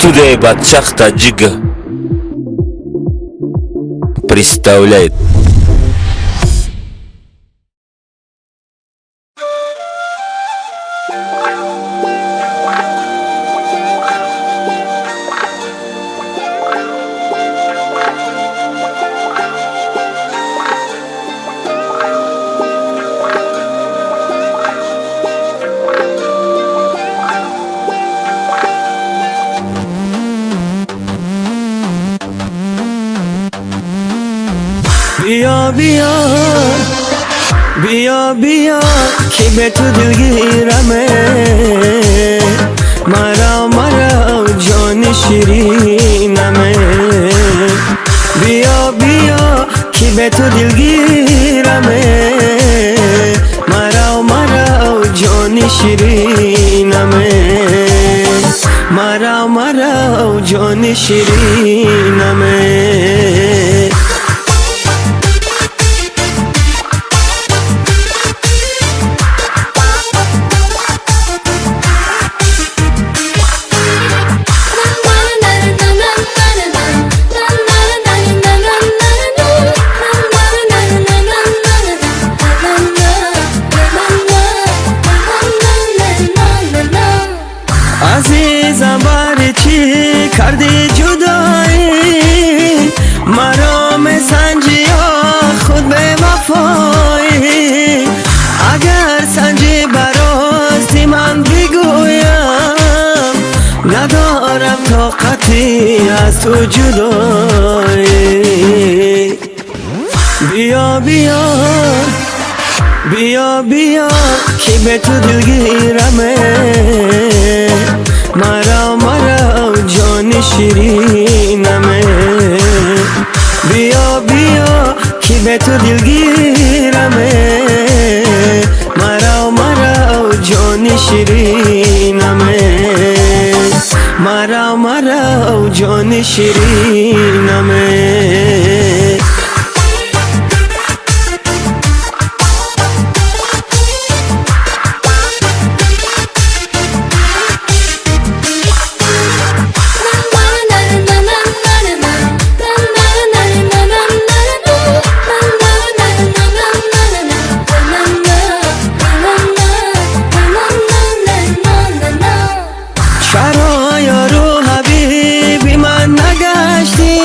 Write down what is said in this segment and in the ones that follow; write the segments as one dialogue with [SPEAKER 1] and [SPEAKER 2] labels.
[SPEAKER 1] Студия Батчах Таджика представляет
[SPEAKER 2] بیا بیا بیا بیا که به تو دلگیرمه مرا جان شیرینمه بیا بیا که به تو دلگیرمه مرا جان شیرینمه مرا جان شیرینمه عزیزم بر چی کردی جدایی مرا میسنجی یا خود به وفایی اگر سنجی براستی من بگویم ندارم طاقتی از تو جدایی بیا بیا بیا بیا که به تو دلگیرمه مرا جان شیرینمه بیا بیا که به تو دلگیرمه مرا جان شیرینمه مرا جان شیرینمه چرا یارو حبیبی من نگشتی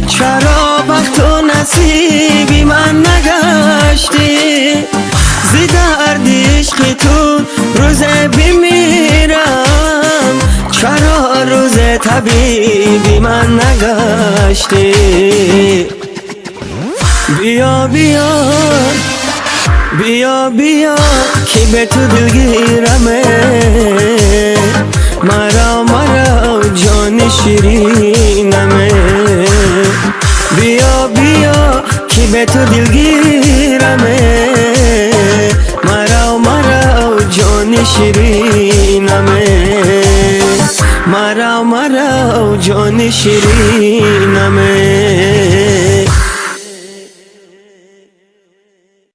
[SPEAKER 2] چرا بخت و نصیبی من نگشتی زی درد عشق تو روز بمیرم چرا روز طبیبی من نگشتی بیا بیا بیا بیا که به تو دلگیرمه مرا جان شیرینمه بیا بیا که به تو دلگیرمه مرا جان شیرینمه مرا جان شیرینمه